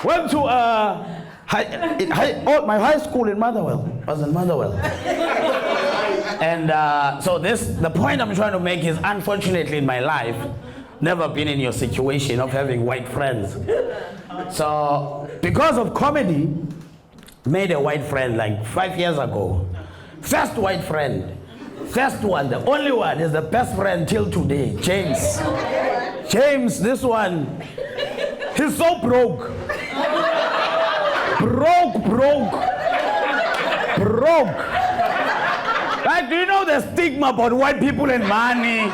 Went to my high school in Motherwell. Was in Motherwell. And so the point I'm trying to make is, unfortunately in my life, never been in your situation of having white friends. So because of comedy, made a white friend like 5 years ago. First white friend. First one, the only one, is the best friend till today, James. James, this one, he's so broke. Broke. Like, do you know the stigma about white people and money?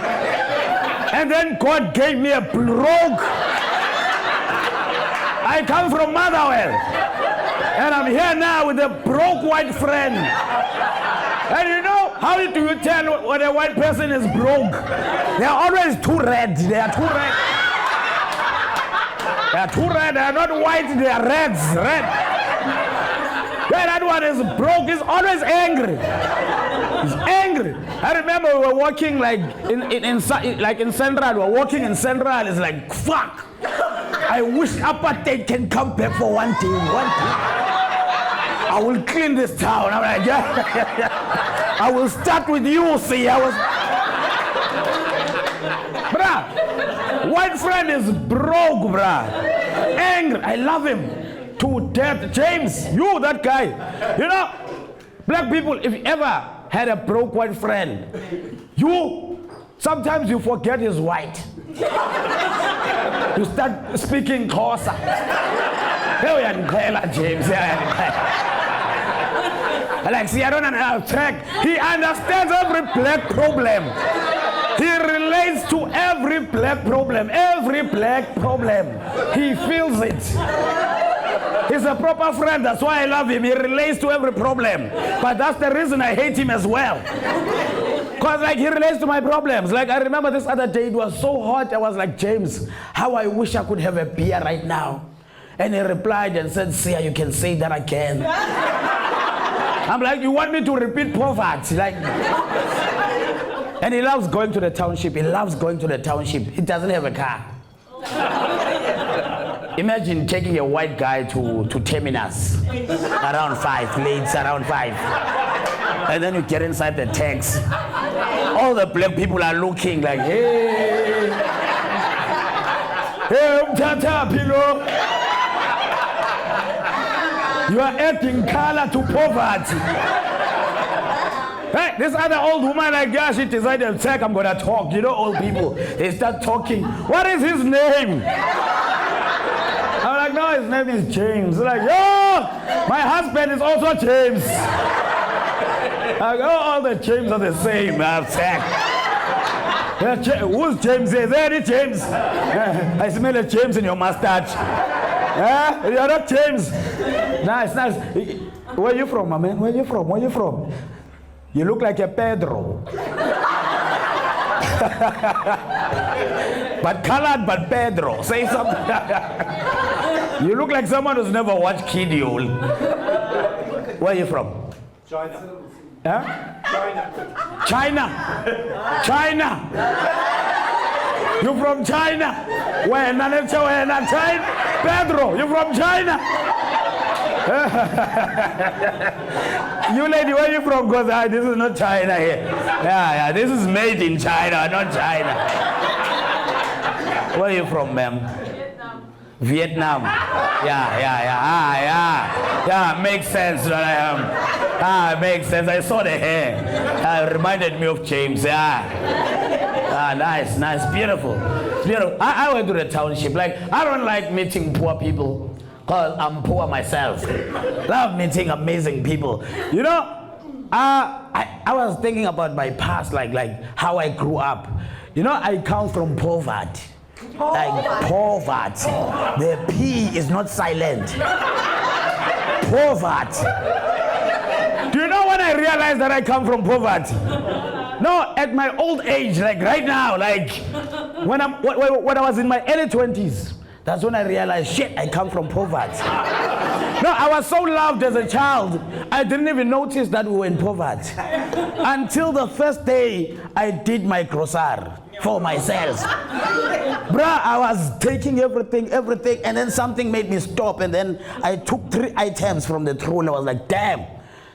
And then God gave me a broke. I come from Motherwell. And I'm here now with a broke white friend. And you know, how do you tell when a white person is broke? They are always too red. They are too red. They are too red. They are not white. They are reds. Red. Yeah, that one is broke. He's always angry. He's angry. I remember we were walking like in Central. We were walking in Central. It's like, fuck. I wish apartheid can come back for one day. I will clean this town. I'm like, yeah. I will start with you, Seya. Bruh, white friend is broke, bruh. Angry. I love him to death. James, you, that guy. You know, black people, if you ever had a broke white friend, sometimes you forget he's white. You start speaking Xhosa. James. Like, see, I don't understand. He understands every black problem. He relates to every black problem. Every black problem. He feels it. He's a proper friend. That's why I love him. He relates to every problem. But that's the reason I hate him as well. Because like he relates to my problems. Like I remember this other day, it was so hot. I was like, James, how I wish I could have a beer right now. And he replied and said, Seya, you can say that again. I'm like, you want me to repeat poverty? Like, and he loves going to the township. He loves going to the township. He doesn't have a car. Imagine taking a white guy to terminus around 5, late around 5. And then you get inside the taxi. All the black people are looking like, hey, Tata, Pilo. You are adding color to poverty. Hey, this other old woman, like, yeah, she decided, check, I'm gonna talk. You know, old people, they start talking. What is his name? I'm like, no, his name is James. Like, oh, my husband is also James. Like, oh, all the James are the same. Who's James? Is there any James? I smell a James in your mustache. You're not James. Nice. Where are you from, my man? Where are you from? You look like a Pedro. But colored, but Pedro. Say something. You look like someone who's never watched Kid Yule. Where are you from? China. Huh? China. You from China? Where? China? Pedro, you from China? You lady, where are you from? Because this is not China here. Yeah, this is made in China, not China. Where are you from, ma'am? Vietnam. Yeah, makes sense that I am. Makes sense. I saw the hair. It reminded me of James. Nice, beautiful. I went to the township. Like, I don't like meeting poor people because I'm poor myself. Love meeting amazing people. You know, I was thinking about my past, like how I grew up. You know, I come from poverty. Like poverty. The P is not silent. Poverty. Do you know when I realized that I come from poverty? No, at my old age, like right now, like when I was in my early 20s, that's when I realized, shit, I come from poverty. No, I was so loved as a child, I didn't even notice that we were in poverty. Until the first day I did my grocery. for myself. Bruh, I was taking everything, and then something made me stop, and then I took 3 items from the trolley. I was like, damn,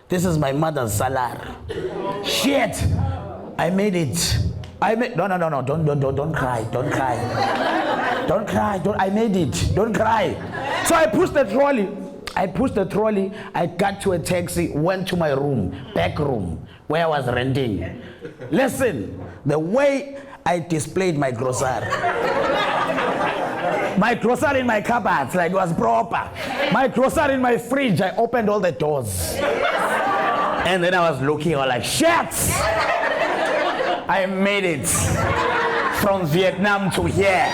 this is my mother's salary. Shit, I made it. No, don't cry, don't cry. I made it, don't cry. So I pushed the trolley, I got to a taxi, went to my room, back room, where I was renting. Listen, the way I displayed my grocery. My grocery in my cupboards, like it was proper. My grocery in my fridge, I opened all the doors. And then I was looking, I was like, shit! I made it from Vietnam to here.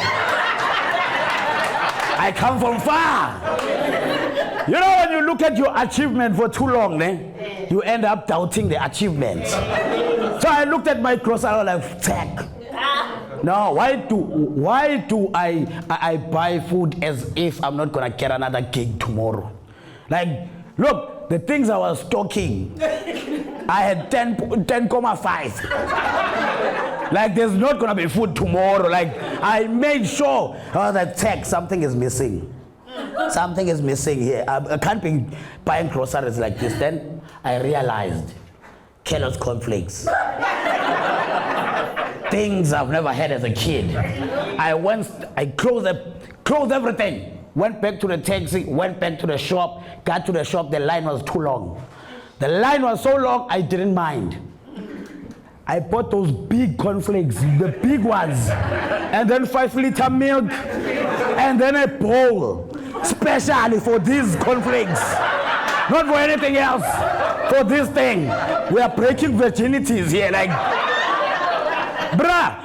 I come from far. You know, when you look at your achievement for too long, you end up doubting the achievement. So I looked at my grocery, I was like, tech. No, why do I buy food as if I'm not gonna get another gig tomorrow? Like, look, the things I was stocking, I had 10.5. Like, there's not gonna be food tomorrow. Like, I made sure that tech, something is missing. Something is missing here. I can't be buying groceries like this. Then I realized Kellogg's cornflakes. Things I've never had as a kid. I closed everything. Went back to the taxi, went back to the shop, got to the shop, the line was too long. The line was so long, I didn't mind. I bought those big cornflakes, the big ones, and then 5-liter milk, and then a bowl, specially for these cornflakes. Not for anything else, for this thing. We are breaking virginities here, like, bruh,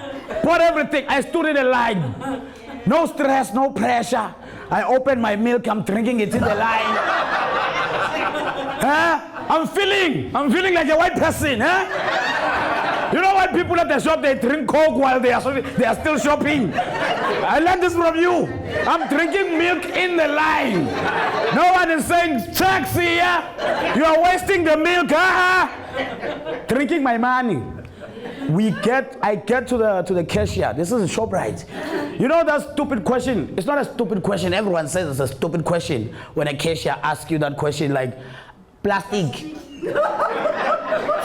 bought everything. I stood in the line. No stress, no pressure. I opened my milk, I'm drinking it in the line. Huh? I'm feeling like a white person, huh? You know what, people at the shop, they drink Coke while they are still shopping. I learned this from you. I'm drinking milk in the line. No one is saying, check, Seya, you are wasting the milk, huh? Drinking my money. I get to the cashier. This is a ShopRite. You know that stupid question? It's not a stupid question. Everyone says it's a stupid question when a cashier asks you that question, like, plastic.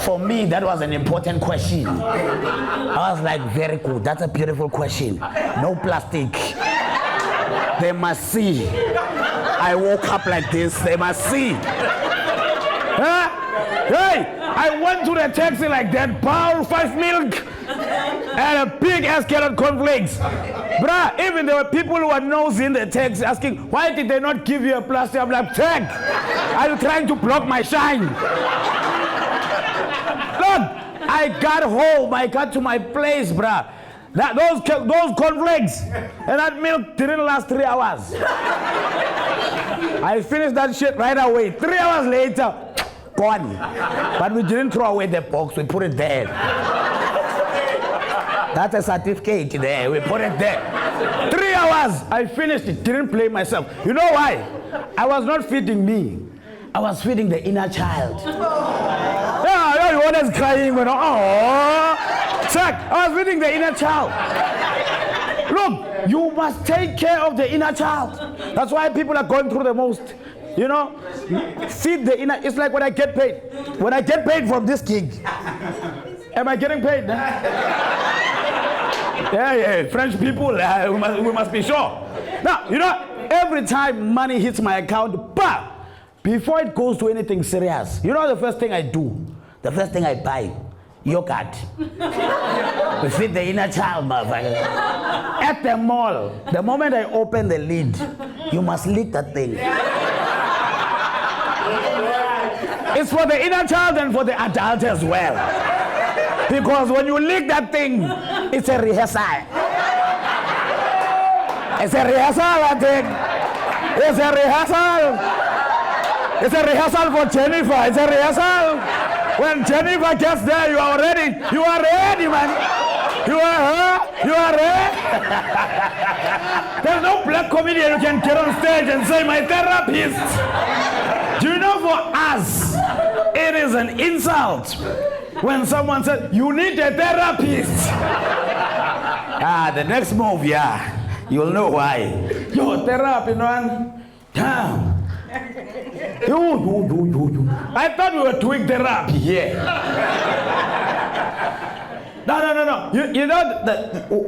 For me, that was an important question. I was like, very good. That's a beautiful question. No plastic. They must see. I woke up like this. They must see. Huh? Hey, I went to the taxi like that, bowl 5 milk, and a big ass carrot cornflakes. Bruh, even there were people who were nosy in the taxi asking, why did they not give you a plastic? I'm like, check, are you trying to block my shine? Look, I got home, I got to my place, bruh. Those cornflakes and that milk didn't last 3 hours. I finished that shit right away. 3 hours later, gone. But we didn't throw away the box, we put it there. That's a certificate there, we put it there. 3 hours, I finished it, didn't blame myself. You know why? I was not feeding me, I was feeding the inner child. Yeah, everyone is crying, you know, oh, check, I was feeding the inner child. Look, you must take care of the inner child. That's why people are going through the most. You know, feed the inner. It's like when I get paid. When I get paid from this gig, am I getting paid? Yeah, French people, we must be sure. Now, you know, every time money hits my account, but before it goes to anything serious, you know the first thing I do? The first thing I buy? Yogurt. We feed the inner child, motherfucker. At the mall, the moment I open the lid, you must lick that thing. It's for the inner child and for the adult as well. Because when you lick that thing, it's a rehearsal. It's a rehearsal, I think. It's a rehearsal. It's a rehearsal for Jennifer. It's a rehearsal. When Jennifer gets there, you are ready. You are ready, man. You are ready. There's no black comedian who can get on stage and say, my therapist. Do you know, for us, it is an insult when someone said, you need a therapist. The next move, you'll know why. Yo, therapy, man. Damn. You. I thought we were doing therapy here. No. You know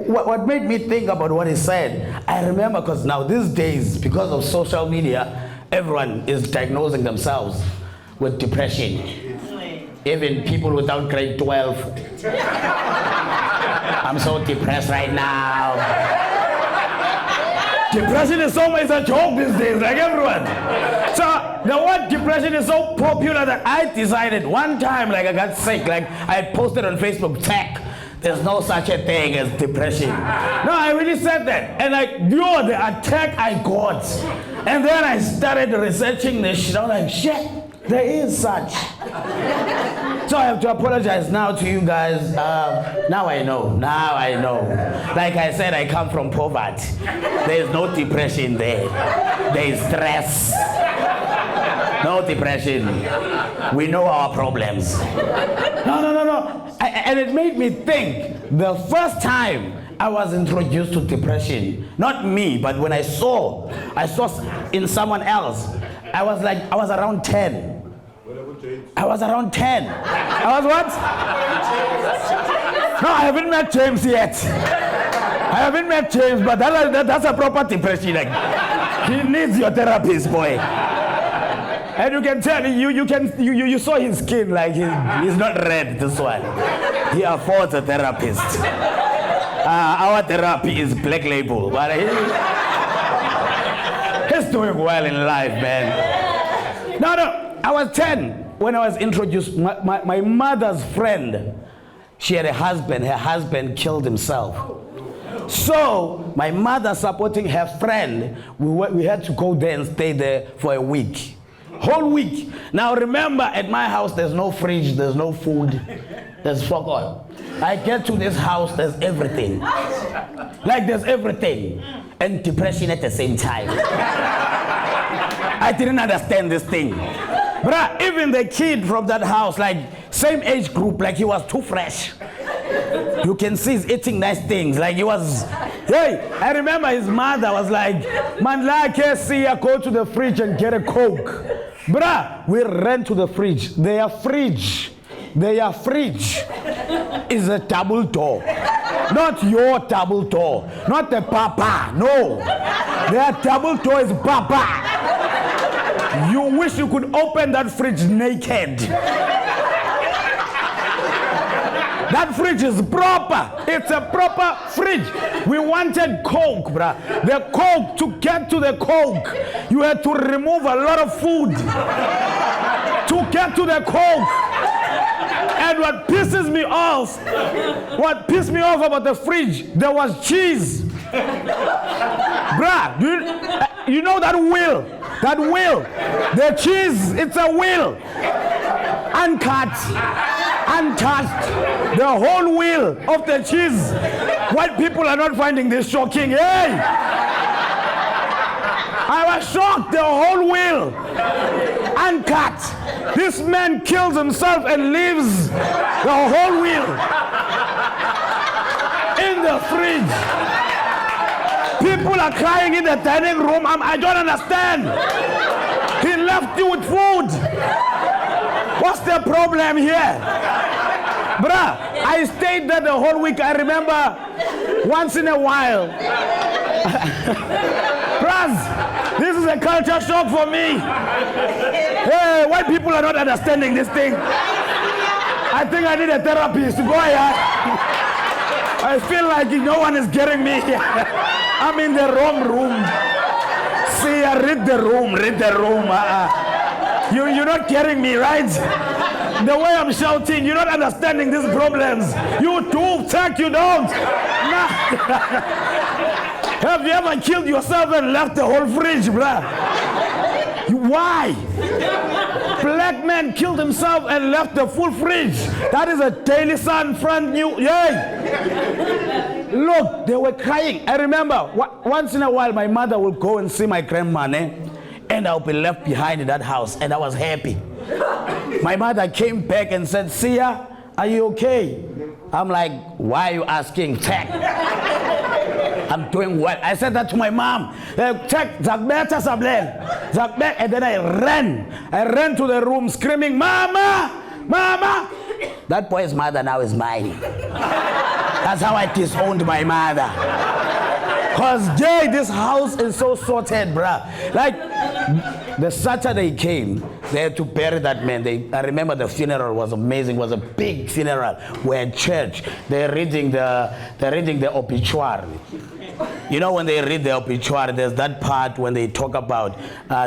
what made me think about what he said? I remember because now these days, because of social media, everyone is diagnosing themselves with depression. Even people without grade 12. I'm so depressed right now. Depression is always a joke these days, like everyone. So the word depression is so popular that I decided one time, like I got sick, like I posted on Facebook, tech. There's no such a thing as depression. No, I really said that. And the attack I got. And then I started researching this shit. I was like, shit, there is such. So I have to apologize now to you guys. Now I know. Like I said, I come from poverty. There's no depression there. There is stress. No depression. We know our problems. No. And it made me think, the first time I was introduced to depression, not me, but when I saw in someone else, I was around 10. I was around 10. I was what? No, I haven't met James yet. But that's a proper depression. Like, he needs your therapist, boy. And you can tell, you saw his skin, like he's not red, this one. He affords a therapist. Our therapy is Black Label, but he's doing well in life, man. No, I was 10 when I was introduced. My mother's friend, she had a husband. Her husband killed himself. So my mother supporting her friend, we had to go there and stay there for a week. Whole week. Now remember, at my house there's no fridge, there's no food, there's fuck all. I get to this house, there's everything. Like there's everything. And depression at the same time. I didn't understand this thing. Bruh, even the kid from that house, like same age group, like he was too fresh. You can see he's eating nice things. Like he was, hey, I remember his mother was like, man, like Seya, go to the fridge and get a Coke. Bruh, we ran to the fridge. Their fridge is a double door. Not your double door. Not the papa, no. Their double door is papa. You wish you could open that fridge naked. That fridge is proper. It's a proper fridge. We wanted Coke, bruh. The Coke, to get to the Coke, you had to remove a lot of food to get to the Coke. And what pisses me off about the fridge, there was cheese. Bruh, you know that wheel? The cheese, it's a wheel. Uncut, untouched, the whole wheel of the cheese. White people are not finding this shocking. Hey! I was shocked, the whole wheel. Uncut. This man kills himself and leaves the whole wheel in the fridge. People are crying in the dining room. I don't understand. He left you with food. What's the problem here? Bruh, I stayed there the whole week. I remember once in a while. Bruh, this is a culture shock for me. Hey, white people are not understanding this thing. I think I need a therapist. Go ahead. I feel like no one is getting me here. I'm in the wrong room. See, read the room. You're not getting me, right? The way I'm shouting, you're not understanding these problems. You do, tech, you don't. Nah. Have you ever killed yourself and left the whole fridge, bruh? Why? Black man killed himself and left the full fridge. That is a Daily Sun front new. Yay! Look, they were crying. I remember once in a while my mother would go and see my grandma, and I'll be left behind in that house, and I was happy. My mother came back and said, Seya, are you okay? I'm like, why are you asking? Check. I'm doing well. I said that to my mom. Check, and then I ran to the room screaming, Mama, Mama. That boy's mother now is mine. That's how I disowned my mother. Cause Jay, this house is so sorted, bruh. Like, the Saturday came, they had to bury that man. I remember the funeral was amazing. It was a big funeral. We're at church. They're reading the obituary. You know, when they read the obituary, there's that part when they talk about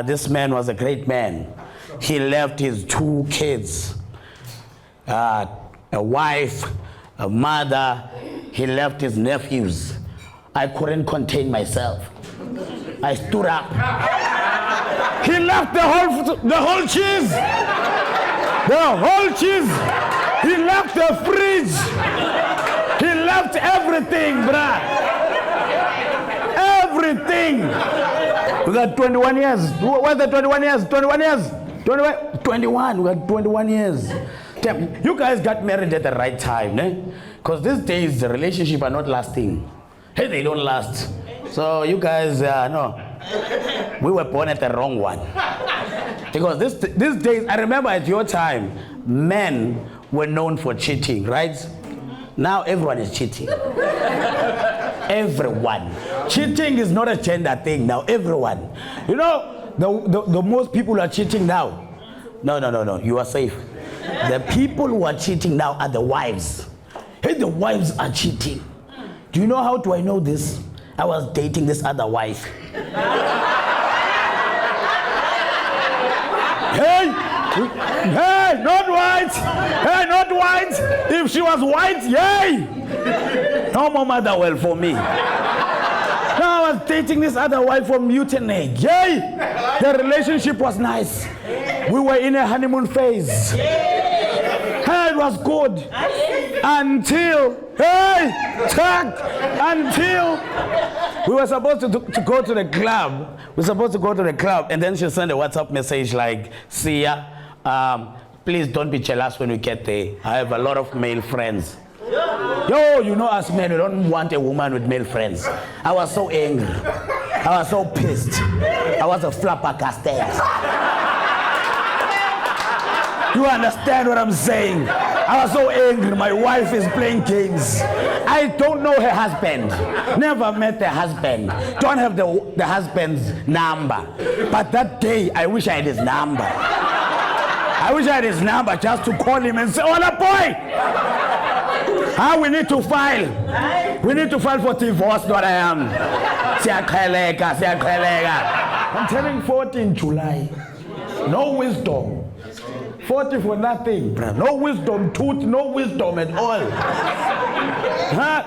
this man was a great man. He left his 2 kids, a wife, a mother. He left his nephews. I couldn't contain myself. I stood up. He left the whole cheese. The whole cheese. He left the fridge. He left everything, bruh. Everything. We got 21 years. What's the 21 years? 21 years? 21. We got 21 years. Damn, you guys got married at the right time, eh? Because these days the relationship are not lasting. Hey, they don't last. So you guys, no. We were born at the wrong one. Because these days, I remember at your time, men were known for cheating, right? Now everyone is cheating. Everyone. Cheating is not a gender thing now, everyone. You know, the most people are cheating now. No, you are safe. The people who are cheating now are the wives. Hey, the wives are cheating. Do you know how do I know this? I was dating this other wife. Hey, not white. Hey, not white. If she was white, yay. No more mother well for me. Now I was dating this other wife from Mutiny. Yay. The relationship was nice. We were in a honeymoon phase. Hey, it was good. Until we were supposed to go to the club. And then she sent a WhatsApp message like, Seya, please don't be jealous when we get there. I have a lot of male friends. Yo, you know us men, we don't want a woman with male friends. I was so angry. I was so pissed. I was a flabbergasted. You understand what I'm saying? I was so angry. My wife is playing games. I don't know her husband. Never met the husband. Don't have the husband's number. But that day, I wish I had his number. I wish I had his number just to call him and say, "Hola, boy! We need to file. We need to file for divorce, what I am. I'm turning 40 in July. No wisdom. 40 for nothing, bruh. No wisdom, tooth, no wisdom at all. Huh?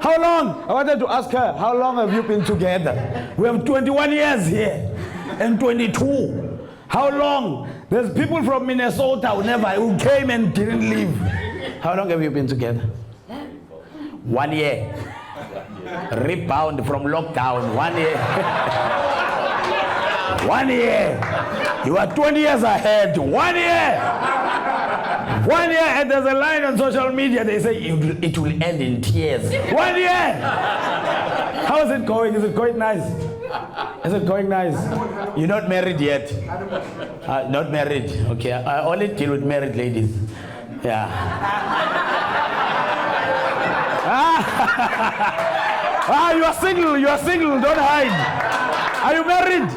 How long? I wanted to ask her, how long have you been together? We have 21 years here and 22. How long? There's people from Minnesota who came and didn't leave. How long have you been together? 1 year. Rebound from lockdown, 1 year. 1 year. You are 20 years ahead. 1 year. 1 year, and there's a line on social media. They say it will end in tears. 1 year. How is it going? Is it going nice? Is it going nice? You're not married yet? Not married. Okay. I only deal with married ladies. Yeah. You are single. You are single. Don't hide. Are you married?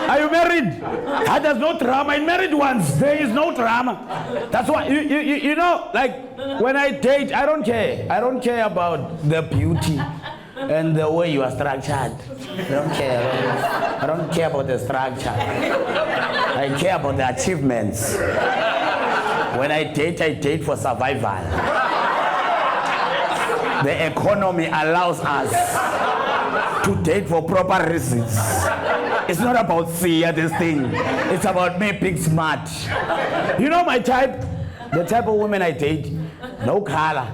Are you married? There's no drama in married ones. There is no drama. That's why, you know, like when I date, I don't care. I don't care about the beauty and the way you are structured. I don't care. I don't care about the structure. I care about the achievements. When I date for survival. The economy allows us to date for proper reasons. It's not about Seya, this thing. It's about me being smart. You know my type? The type of women I date? No color.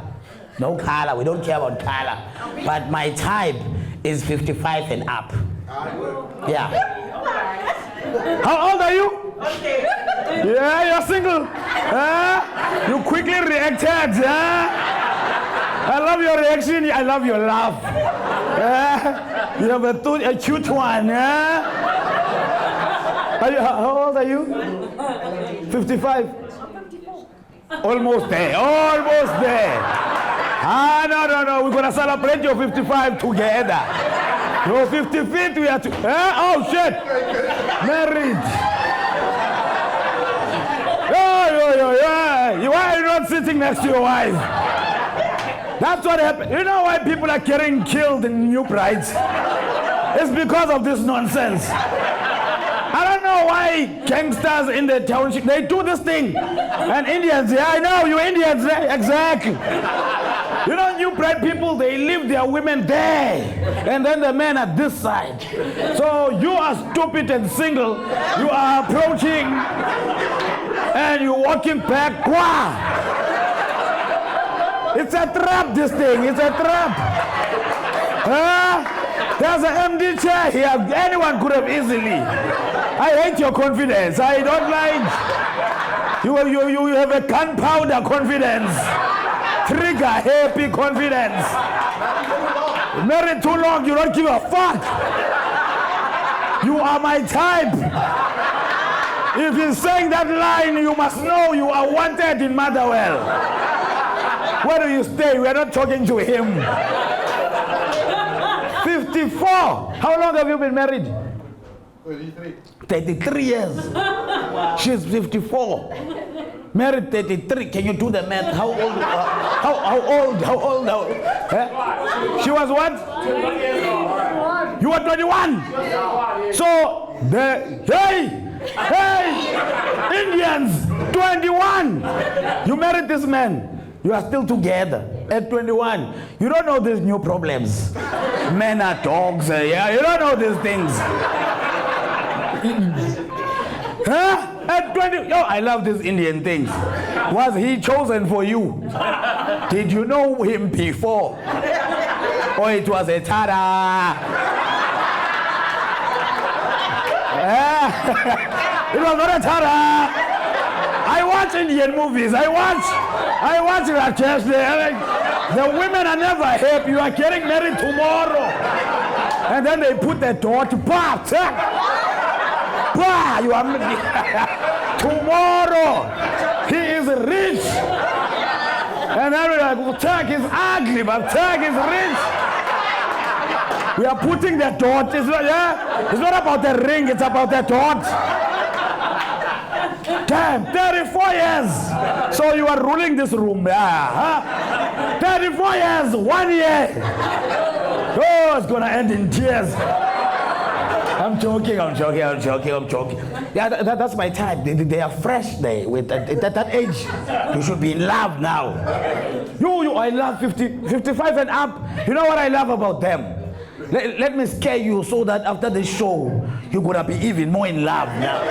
No color. We don't care about color. But my type is 55 and up. Yeah. How old are you? Okay. Yeah, you're single. You quickly reacted. I love your reaction. I love your laugh. You have a cute one. How old are you? 55. Almost there. Almost there. No. We're going to celebrate your 55 together. Your 55th, we are to. Oh, shit. Married. Why are you not sitting next to your wife? That's what happened. You know why people are getting killed in new brides? It's because of this nonsense. I don't know why gangsters in the township, they do this thing. And Indians, yeah, I know, you Indians, exactly. You know, new bride people, they leave their women there. And then the men at this side. So you are stupid and single. You are approaching and you're walking back. Wow. It's a trap, this thing. It's a trap. There's an empty chair here. Anyone could have easily. I hate your confidence. I don't like. You have a gunpowder confidence. Trigger happy confidence. Married too long, you don't give a fuck. You are my type. If he's saying that line, you must know you are wanted in Motherwell. Where do you stay? We are not talking to him. 54. How long have you been married? 33. 33 years. She's 54. Married 33. Can you do the math? How old? How old? She was what? 21. You were 21. So hey, Indians, 21. You married this man. You are still together at 21. You don't know these new problems. Men are dogs. Yeah, you don't know these things. At 20, I love these Indian things. Was he chosen for you? Did you know him before? Or it was a tada? It was not a tada. I watch Indian movies. I watch Rajesh. The women are never happy. You are getting married tomorrow. And then they put the door to bat. You are tomorrow. He is rich. And then we're like, well, Tag is ugly, but Tag is rich. We are putting the dot. It's not about the ring, it's about the dot. Damn, 34 years. So you are ruling this room. 34 years, 1 year. Oh, it's gonna end in tears. I'm joking. Yeah, that's my type. They are fresh there. With that age, you should be in love now. I love 55 and up. You know what I love about them? Let me scare you so that after the show, you're gonna be even more in love now.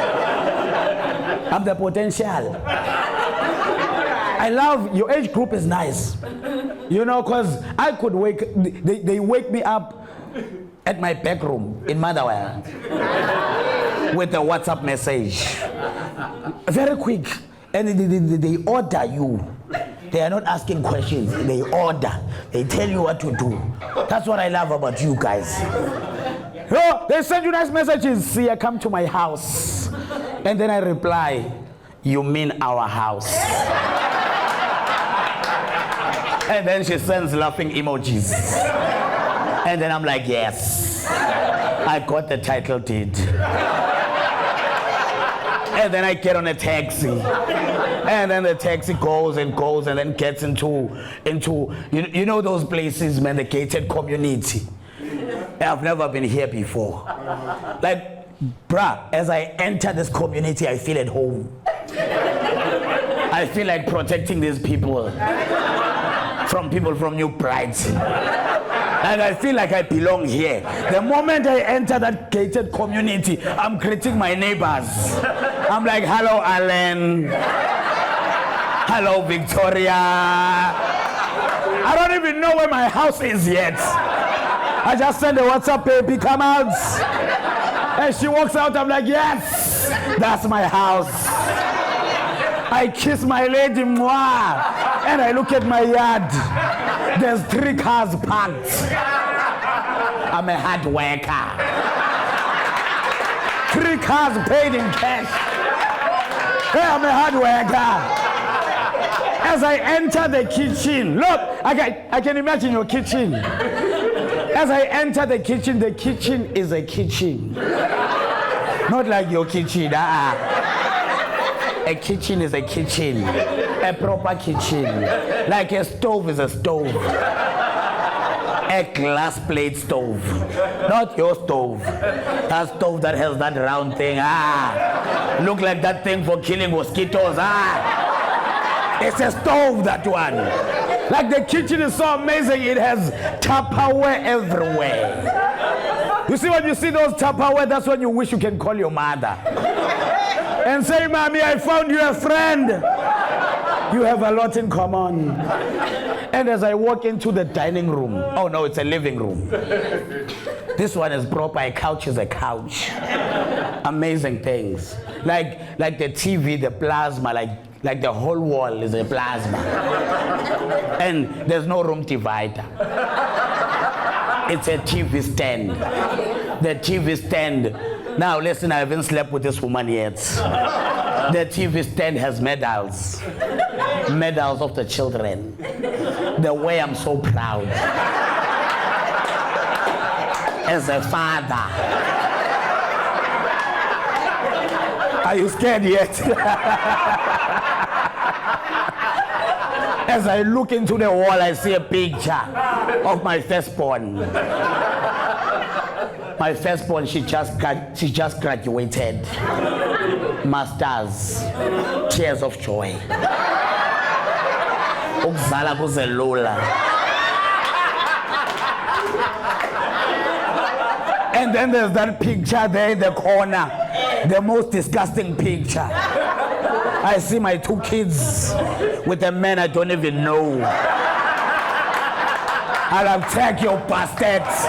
I'm the potential. I love your age group is nice. You know, because I could they wake me up at my back room in Motherwell with a WhatsApp message. Very quick. And they order you. They are not asking questions. They order. They tell you what to do. That's what I love about you guys. They send you nice messages. Seya, come to my house. And then I reply, you mean our house? And then she sends laughing emojis. And then I'm like, yes, I got the title deed. And then I get on a taxi. And then the taxi goes and then gets into you know those places, man, the gated community. I've never been here before. Like, bruh, as I enter this community, I feel at home. I feel like protecting these people from new brides. And I feel like I belong here. The moment I enter that gated community, I'm greeting my neighbors. I'm like, hello, Alan. Hello, Victoria. I don't even know where my house is yet. I just send a WhatsApp, baby, come out. And she walks out, I'm like, yes. That's my house. I kiss my lady, mwah, and I look at my yard. There's 3 cars parked. I'm a hard worker. 3 cars paid in cash. Hey, I'm a hard worker. As I enter the kitchen, look, I can imagine your kitchen. As I enter the kitchen is a kitchen. Not like your kitchen. A kitchen is a kitchen. A proper kitchen. Like a stove is a stove. A glass plate stove. Not your stove. That stove that has that round thing. Look like that thing for killing mosquitoes. It's a stove, that one. Like the kitchen is so amazing, it has Tupperware everywhere. You see, when you see those Tupperware, that's when you wish you can call your mother and say, Mommy, I found you a friend. You have a lot in common. And as I walk into the dining room, oh no, it's a living room. This one is proper, a couch is a couch. Amazing things. Like the TV, the plasma, like the whole wall is a plasma. And there's no room divider. It's a TV stand. The TV stand. Now listen, I haven't slept with this woman yet. The TV stand has medals. Medals of the children. The way I'm so proud. As a father. Are you scared yet? As I look into the wall, I see a picture of my firstborn. My firstborn, she just graduated. Masters. Tears of joy. Ukuzala kuzelula. And then there's that picture there in the corner. The most disgusting picture. I see my 2 kids with a man I don't even know. I'll attack your bastards.